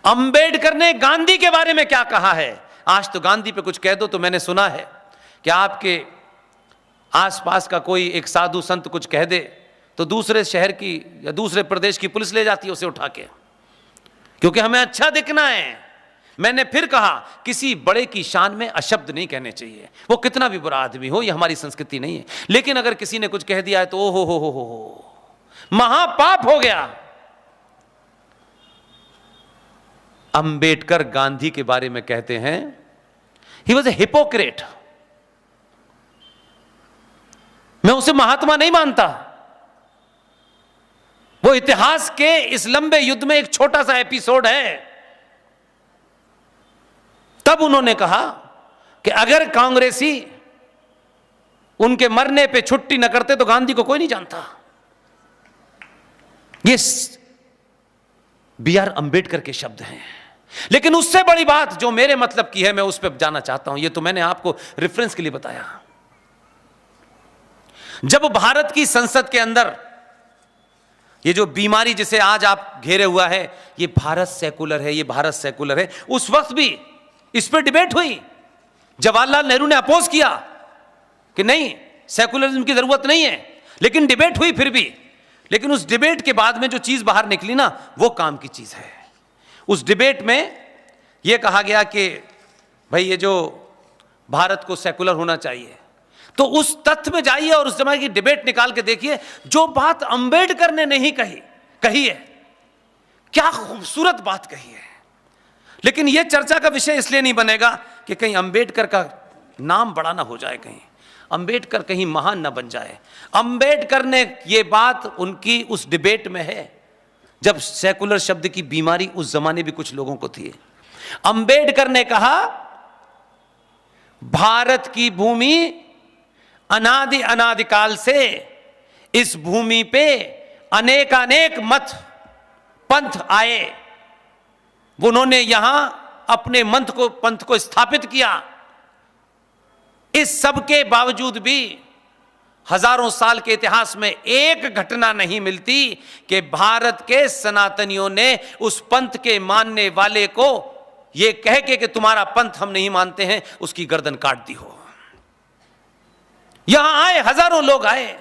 अंबेडकर ने गांधी के बारे में क्या कहा है? आज तो गांधी पे कुछ कह दो तो मैंने सुना है कि आपके आसपास का कोई एक साधु संत कुछ कह दे तो दूसरे शहर की या दूसरे प्रदेश की पुलिस ले जाती है उसे उठा के, क्योंकि हमें अच्छा दिखना है। मैंने फिर कहा, किसी बड़े की शान में अशब्द नहीं कहने चाहिए, वो कितना भी बुरा आदमी हो, ये हमारी संस्कृति नहीं है। लेकिन अगर किसी ने कुछ कह दिया है तो ओ हो, महापाप हो गया। अंबेडकर गांधी के बारे में कहते हैं, ही वॉज ए हिपोक्रेट। मैं उसे महात्मा नहीं मानता। वो इतिहास के इस लंबे युद्ध में एक छोटा सा एपिसोड है। तब उन्होंने कहा कि अगर कांग्रेसी उनके मरने पे छुट्टी न करते तो गांधी को कोई नहीं जानता। ये बी आर अंबेडकर के शब्द हैं। लेकिन उससे बड़ी बात जो मेरे मतलब की है, मैं उस पर जाना चाहता हूं। ये तो मैंने आपको रेफरेंस के लिए बताया। जब भारत की संसद के अंदर ये जो बीमारी जिसे आज आप घेरे हुआ है, ये भारत सेकुलर है, ये भारत सेकुलर है, उस वक्त भी इस पर डिबेट हुई। जवाहरलाल नेहरू ने अपोज किया कि नहीं, सेकुलरिज्म की जरूरत नहीं है, लेकिन डिबेट हुई फिर भी। लेकिन उस डिबेट के बाद में जो चीज बाहर निकली ना, वो काम की चीज है। उस डिबेट में यह कहा गया कि भाई ये जो भारत को सेकुलर होना चाहिए, तो उस तथ्य में जाइए और उस जमाने की डिबेट निकाल के देखिए, जो बात अंबेडकर ने नहीं कही है, क्या खूबसूरत बात कही है। लेकिन यह चर्चा का विषय इसलिए नहीं बनेगा कि कहीं अंबेडकर का नाम बड़ा ना हो जाए, कहीं अंबेडकर कहीं महान ना बन जाए। अंबेडकर ने यह बात उनकी उस डिबेट में है, जब सेकुलर शब्द की बीमारी उस जमाने भी कुछ लोगों को थी। अंबेडकर ने कहा, भारत की भूमि अनादिकाल से इस भूमि पे अनेक मत पंथ आए, उन्होंने यहां अपने पंथ को स्थापित किया। इस सब के बावजूद भी हजारों साल के इतिहास में एक घटना नहीं मिलती कि भारत के सनातनियों ने उस पंथ के मानने वाले को यह कह के कि तुम्हारा पंथ हम नहीं मानते हैं, उसकी गर्दन काट दी हो। यहां आए, हजारों लोग आए,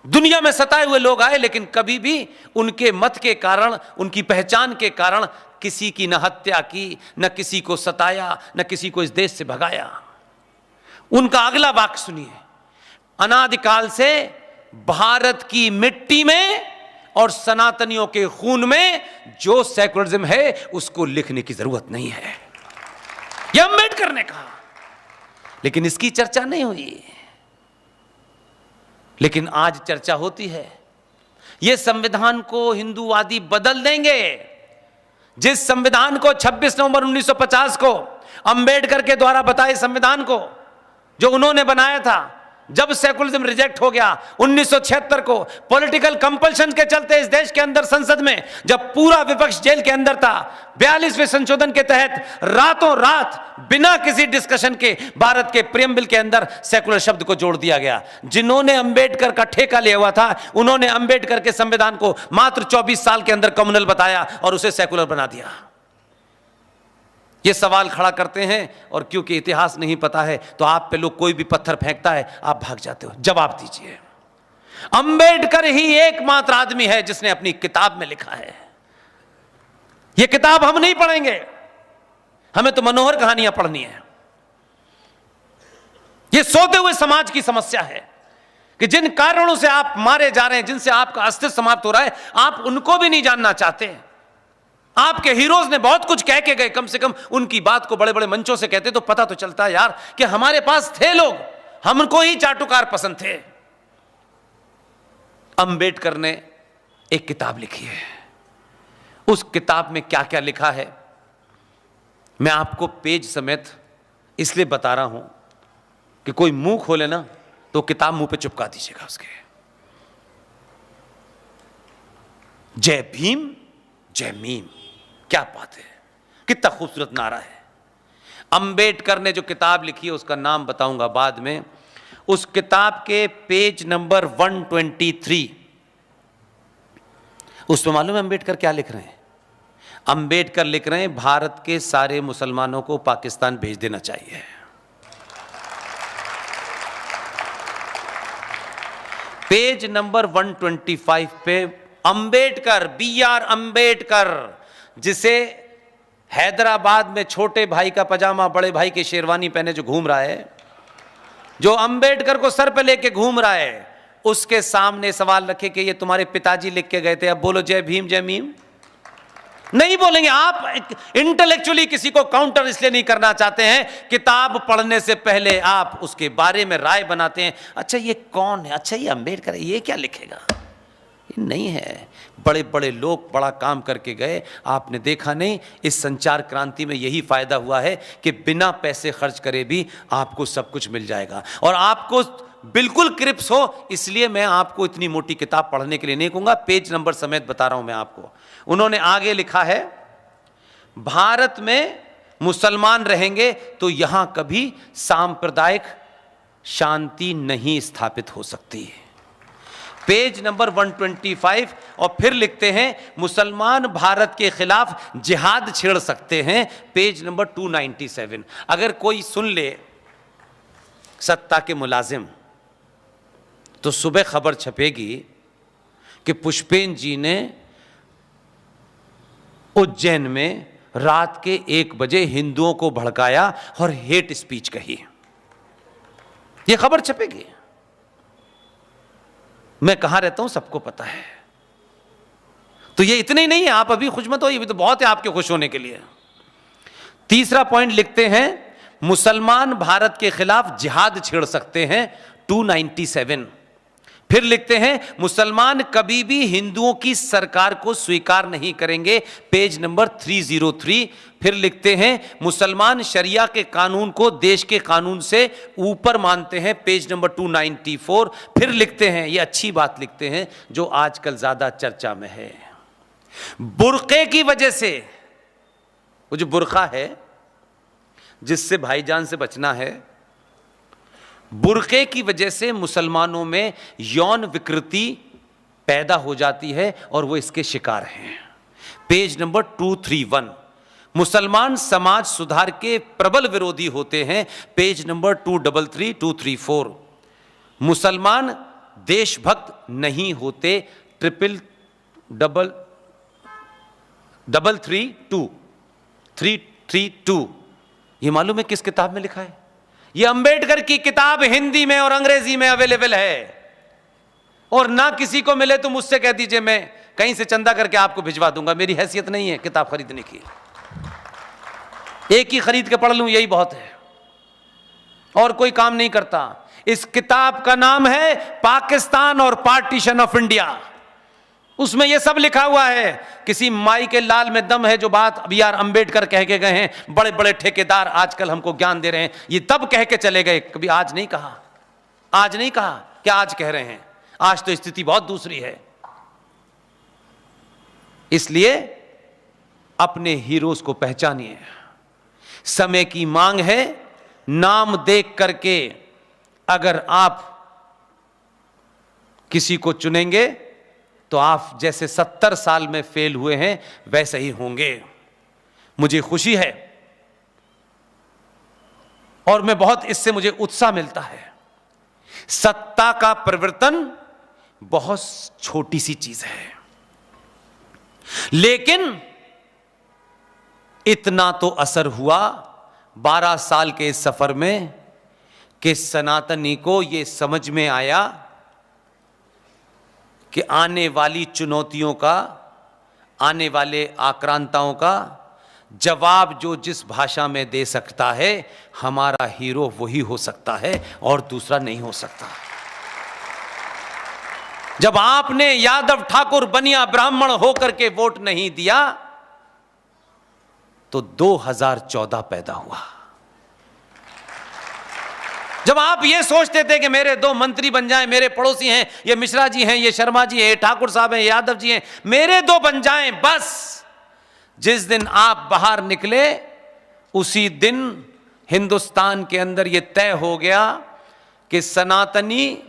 दुनिया में सताए हुए लोग आए, लेकिन कभी भी उनके मत के कारण, उनकी पहचान के कारण किसी की न हत्या की, न किसी को सताया, न किसी को इस देश से भगाया। उनका अगला वाक्य सुनिए, अनादिकाल से भारत की मिट्टी में और सनातनियों के खून में जो सेकुलरिज्म है उसको लिखने की जरूरत नहीं है, यह अंबेडकर ने कहा। लेकिन इसकी चर्चा नहीं हुई। लेकिन आज चर्चा होती है। यह संविधान को हिंदूवादी बदल देंगे। जिस संविधान को 26 नवंबर 1950 को अंबेडकर के द्वारा बताए संविधान को जो उन्होंने बनाया था, जब सेकुलरिज्म रिजेक्ट हो गया 1976 को, पॉलिटिकल कंपल्शन के चलते इस देश के अंदर संसद में जब पूरा विपक्ष जेल के अंदर था, 42वें संशोधन के तहत रातों रात बिना किसी डिस्कशन के भारत के प्रीएम्बल के अंदर सेकुलर शब्द को जोड़ दिया गया। जिन्होंने अंबेडकर का ठेका लिया हुआ था, उन्होंने अंबेडकर के संविधान को मात्र 24 साल के अंदर कम्युनल बताया और उसे सेकुलर बना दिया। ये सवाल खड़ा करते हैं और क्योंकि इतिहास नहीं पता है तो आप पे लोग कोई भी पत्थर फेंकता है, आप भाग जाते हो। जवाब दीजिए। अंबेडकर ही एकमात्र आदमी है जिसने अपनी किताब में लिखा है। यह किताब हम नहीं पढ़ेंगे, हमें तो मनोहर कहानियां पढ़नी है। यह सोते हुए समाज की समस्या है कि जिन कारणों से आप मारे जा रहे हैं, जिनसे आपका अस्तित्व समाप्त हो रहा है, आप उनको भी नहीं जानना चाहते। आपके हीरोज ने बहुत कुछ कह के गए, कम से कम उनकी बात को बड़े बड़े मंचों से कहते तो पता तो चलता है यार कि हमारे पास थे लोग, हमको ही चाटुकार पसंद थे। अंबेडकर ने एक किताब लिखी है। उस किताब में क्या क्या लिखा है मैं आपको पेज समेत इसलिए बता रहा हूं कि कोई मुंह खोले ना तो किताब मुंह पे चिपका दीजिएगा उसके। जय भीम जय मीम, क्या बात है, कितना खूबसूरत नारा है। अंबेडकर ने जो किताब लिखी है उसका नाम बताऊंगा बाद में। उस किताब के पेज नंबर 123, उसमें मालूम है अंबेडकर क्या लिख रहे हैं? अंबेडकर लिख रहे हैं भारत के सारे मुसलमानों को पाकिस्तान भेज देना चाहिए। पेज नंबर 125 पे अंबेडकर, BR अंबेडकर, जिसे हैदराबाद में छोटे भाई का पजामा बड़े भाई की शेरवानी पहने जो घूम रहा है, जो अंबेडकर को सर पे लेके घूम रहा है, उसके सामने सवाल रखे कि ये तुम्हारे पिताजी लिख के गए थे, अब बोलो जय भीम जय मीम। नहीं बोलेंगे। आप इंटेलेक्चुअली किसी को काउंटर इसलिए नहीं करना चाहते हैं, किताब पढ़ने से पहले आप उसके बारे में राय बनाते हैं। अच्छा ये कौन है, अच्छा ये अंबेडकर है, ये क्या लिखेगा। ये नहीं है। बड़े बड़े लोग बड़ा काम करके गए, आपने देखा नहीं। इस संचार क्रांति में यही फायदा हुआ है कि बिना पैसे खर्च करे भी आपको सब कुछ मिल जाएगा और आपको बिल्कुल क्रिप्स हो। इसलिए मैं आपको इतनी मोटी किताब पढ़ने के लिए नहीं कहूंगा, पेज नंबर समेत बता रहा हूं मैं आपको। उन्होंने आगे लिखा है, भारत में मुसलमान रहेंगे तो यहां कभी सांप्रदायिक शांति नहीं स्थापित हो सकती। पेज नंबर 125 और फिर लिखते हैं मुसलमान भारत के खिलाफ जिहाद छेड़ सकते हैं, पेज नंबर 297। अगर कोई सुन ले सत्ता के मुलाजिम तो सुबह खबर छपेगी कि पुष्पेन जी ने उज्जैन में रात के 1 बजे हिंदुओं को भड़काया और हेट स्पीच कही। यह खबर छपेगी। मैं कहां रहता हूं सबको पता है। तो ये इतने ही नहीं है, आप अभी खुश मत हो, ये भी तो बहुत है आपके खुश होने के लिए। तीसरा पॉइंट लिखते हैं, मुसलमान भारत के खिलाफ जिहाद छेड़ सकते हैं, 297। फिर लिखते हैं मुसलमान कभी भी हिंदुओं की सरकार को स्वीकार नहीं करेंगे, पेज नंबर 303। फिर लिखते हैं मुसलमान शरिया के कानून को देश के कानून से ऊपर मानते हैं, पेज नंबर 294। फिर लिखते हैं, ये अच्छी बात लिखते हैं जो आजकल ज्यादा चर्चा में है, बुर्के की वजह से, वो जो बुर्का है जिससे भाईजान से बचना है, बुर्के की वजह से मुसलमानों में यौन विकृति पैदा हो जाती है और वो इसके शिकार हैं, पेज नंबर 231। मुसलमान समाज सुधार के प्रबल विरोधी होते हैं, पेज नंबर 233 234। मुसलमान देशभक्त नहीं होते, 333 ये मालूम है किस किताब में लिखा है? ये अंबेडकर की किताब हिंदी में और अंग्रेजी में अवेलेबल है। और ना किसी को मिले तो मुझसे कह दीजिए, मैं कहीं से चंदा करके आपको भिजवा दूंगा। मेरी हैसियत नहीं है किताब खरीदने की, एक ही खरीद के पढ़ लूं यही बहुत है, और कोई काम नहीं करता। इस किताब का नाम है पाकिस्तान और पार्टीशन ऑफ इंडिया। उसमें यह सब लिखा हुआ है। किसी माई के लाल में दम है जो बात BR अंबेडकर कह के गए हैं। बड़े बड़े ठेकेदार आजकल हमको ज्ञान दे रहे हैं, ये तब कह के चले गए, कभी आज नहीं कहा। आज नहीं कहा, क्या आज कह रहे हैं? आज तो स्थिति बहुत दूसरी है। इसलिए अपने हीरोज को पहचानिए। समय की मांग है, नाम देख करके अगर आप किसी को चुनेंगे तो आप जैसे 70 साल में फेल हुए हैं वैसे ही होंगे। मुझे खुशी है और मैं बहुत, इससे मुझे उत्साह मिलता है। सत्ता का परिवर्तन बहुत छोटी सी चीज है, लेकिन इतना तो असर हुआ 12 साल के इस सफर में कि सनातनी को यह समझ में आया कि आने वाली चुनौतियों का, आने वाले आक्रांताओं का जवाब जो जिस भाषा में दे सकता है, हमारा हीरो वही हो सकता है और दूसरा नहीं हो सकता। जब आपने यादव ठाकुर बनिया ब्राह्मण होकर के वोट नहीं दिया तो 2014 पैदा हुआ। जब आप ये सोचते थे कि मेरे 2 मंत्री बन जाएं, मेरे पड़ोसी हैं, ये मिश्रा जी हैं, ये शर्मा जी हैं, ये ठाकुर साहब हैं, यादव जी हैं, मेरे 2 बन जाएं बस। जिस दिन आप बाहर निकले उसी दिन हिंदुस्तान के अंदर ये तय हो गया कि सनातनी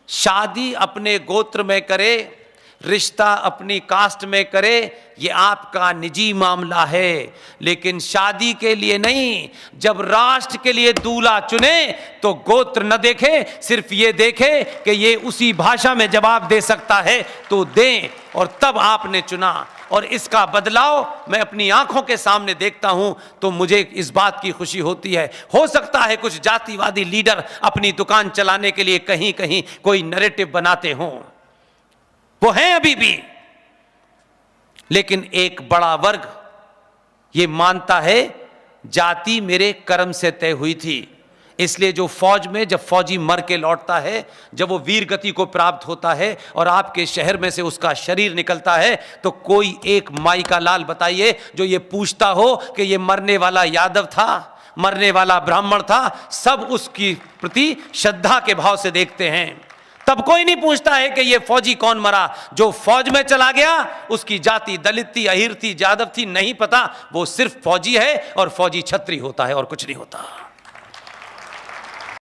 शादी अपने गोत्र में करे, रिश्ता अपनी कास्ट में करे, ये आपका निजी मामला है, लेकिन शादी के लिए नहीं। जब राष्ट्र के लिए दूल्हा चुने तो गोत्र न देखे, सिर्फ ये देखे कि ये उसी भाषा में जवाब दे सकता है तो दें, और तब आपने चुना। और इसका बदलाव मैं अपनी आंखों के सामने देखता हूं तो मुझे इस बात की खुशी होती है। हो सकता है कुछ जातिवादी लीडर अपनी दुकान चलाने के लिए कहीं कहीं कोई नैरेटिव बनाते हों, वो हैं अभी भी, लेकिन एक बड़ा वर्ग ये मानता है जाति मेरे कर्म से तय हुई थी। इसलिए जो फौज में जब फौजी मर के लौटता है, जब वो वीर गति को प्राप्त होता है और आपके शहर में से उसका शरीर निकलता है, तो कोई एक माई का लाल बताइए जो ये पूछता हो कि ये मरने वाला यादव था, मरने वाला ब्राह्मण था। सब उसकी प्रति श्रद्धा के भाव से देखते हैं। तब कोई नहीं पूछता है कि ये फौजी कौन मरा। जो फौज में चला गया उसकी जाति दलित थी, अहिर थी, यादव थी, नहीं पता, वो सिर्फ फौजी है और फौजी छत्री होता है और कुछ नहीं होता।